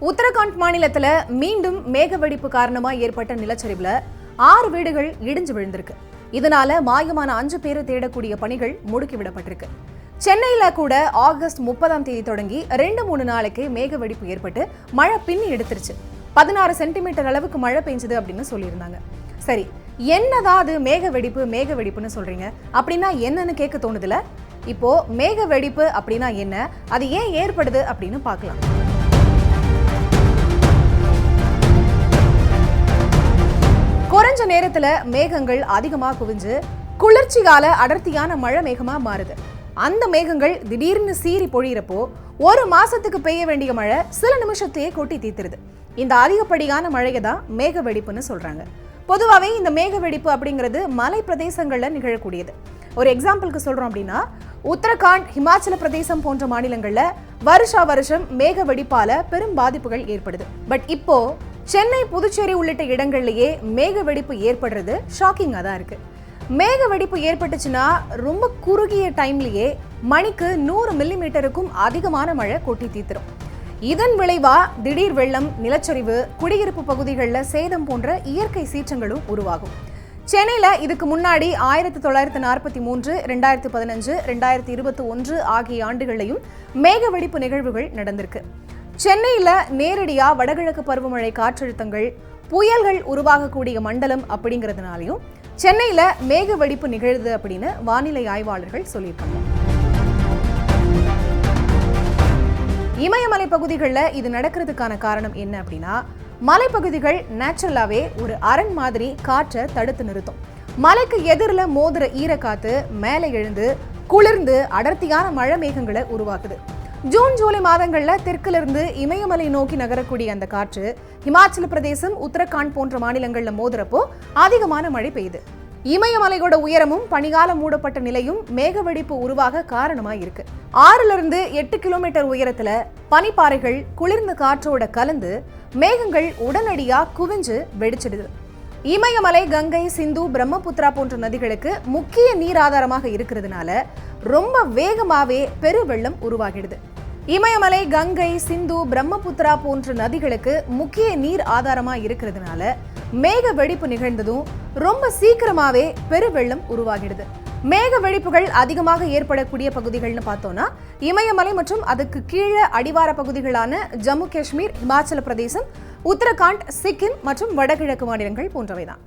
உத்தரகாண்ட் மாநிலத்துல மீண்டும் மேக வெடிப்பு காரணமா ஏற்பட்ட நிலச்சரிவுல 6 வீடுகள் இடிஞ்சு விழுந்திருக்கு. இதனால மாயமான 5 பேரை தேடக்கூடிய பணிகள் முடுக்கிவிடப்பட்டிருக்கு. சென்னையில கூட ஆகஸ்ட் 30ஆம் தேதி தொடங்கி 2-3 நாளைக்கு மேக வெடிப்பு ஏற்பட்டு மழை பின்னி எடுத்துருச்சு. 16 சென்டிமீட்டர் அளவுக்கு மழை பெஞ்சது அப்படின்னு சொல்லியிருந்தாங்க. சரி, என்னதான் அது மேக வெடிப்புன்னு சொல்றீங்க, அப்படின்னா என்னன்னு கேட்க தோணுதுல. இப்போ மேக வெடிப்பு அப்படின்னா என்ன, அது ஏன் ஏற்படுது அப்படின்னு பார்க்கலாம். குறைஞ்ச நேரத்துல மேகங்கள் அதிகமா குவிஞ்சு குளிர்ச்சிகால அடர்த்தியான மழை மேகமா மாறுது. அந்த மேகங்கள் திடீர்னு சீறி பொழியிறப்போ 1 மாசத்துக்கு பெய்ய வேண்டிய மழை சில நிமிஷத்தையே கொட்டி தீர்த்துருது. இந்த அதிகப்படியான மழையை தான் மேக வெடிப்புன்னு சொல்றாங்க. பொதுவாகவே இந்த மேக வெடிப்பு அப்படிங்கிறது மலை பிரதேசங்கள்ல நிகழக்கூடியது. ஒரு எக்ஸாம்பிளுக்கு சொல்றோம் அப்படின்னா, உத்தரகாண்ட், ஹிமாச்சல பிரதேசம் போன்ற மாநிலங்கள்ல வருஷம் மேக வெடிப்பால பெரும் பாதிப்புகள் ஏற்படுது. பட் இப்போ சென்னை, புதுச்சேரி உள்ளிட்ட இடங்கள்லயே மேக வெடிப்பு ஏற்படுறது ஷாக்கிங்கா தான் இருக்கு. மேக வெடிப்பு ஏற்பட்டுச்சுன்னா ரொம்ப குறுகிய டைம்லயே மணிக்கு 100 மில்லிமீட்டருக்கும் அதிகமான மழை கொட்டி தீர்த்துரும். இதன் விளைவா திடீர் வெள்ளம், நிலச்சரிவு, குடியிருப்பு பகுதிகளில் சேதம் போன்ற இயற்கை சீற்றங்களும் உருவாகும். சென்னையில இதுக்கு முன்னாடி 1943, 2015, 2021 ஆகிய ஆண்டுகளையும் மேக வெடிப்பு நிகழ்வுகள் நடந்திருக்கு. சென்னையில நேரடியா வடகிழக்கு பருவமழை காற்றழுத்தங்கள், புயல்கள் உருவாகக்கூடிய மண்டலம் அப்படிங்கிறதுனாலையும் சென்னையில மேக வெடிப்பு நிகழுது அப்படின்னு வானிலை ஆய்வாளர்கள் சொல்லியிருக்காங்க. இமயமலை பகுதிகளில் இது நடக்கிறதுக்கான காரணம் என்ன அப்படின்னா, மலைப்பகுதிகள் நேச்சுரலாவே ஒரு அரண் மாதிரி காற்றை தடுத்து நிறுத்தும். மலைக்கு எதிரில் மோதுற ஈரக்காத்து மேலே எழுந்து குளிர்ந்து அடர்த்தியான மழை மேகங்களை உருவாக்குது. ஜூன், ஜூலை மாதங்கள்ல தெற்கிலிருந்து இமயமலை நோக்கி நகரக்கூடிய அந்த காற்று ஹிமாச்சல பிரதேசம், உத்தரகாண்ட் போன்ற மாநிலங்கள்ல மோதுறப்போ அதிகமான மழை பெய்யுது. இமயமலையோட உயரமும் பனிகாலம் மூடப்பட்ட நிலையும் மேக வெடிப்பு உருவாக காரணமா இருக்கு. 6-8 கிலோமீட்டர் உயரத்துல பனிப்பாறைகள் குளிர்ந்த காற்றோட கலந்து மேகங்கள் உடனடியா குவிஞ்சு வெடிச்சிடுது. இமயமலை கங்கை, சிந்து, பிரம்மபுத்திரா போன்ற நதிகளுக்கு முக்கிய நீர் ஆதாரமாக இருக்கிறதுனால ரொம்ப வேகமாவே பெருவெள்ளம் உருவாகிடுது. இமயமலை, கங்கை, சிந்து, பிரம்மபுத்திரா போன்ற நதிகளுக்கு முக்கிய நீர் ஆதாரமா இருக்கிறதுனால மேக வெடிப்பு நிகழ்ந்ததும் ரொம்ப சீக்கிரமாவே பெருவெள்ளம் உருவாகிடுது. மேக வெடிப்புகள் அதிகமாக ஏற்படக்கூடிய பகுதிகள்னு பார்த்தோம்னா இமயமலை மற்றும் அதுக்கு கீழே அடிவார பகுதிகளான ஜம்மு காஷ்மீர், ஹிமாச்சல பிரதேசம், உத்தரகாண்ட், சிக்கிம் மற்றும் வடகிழக்கு மாநிலங்கள் போன்றவைதான்.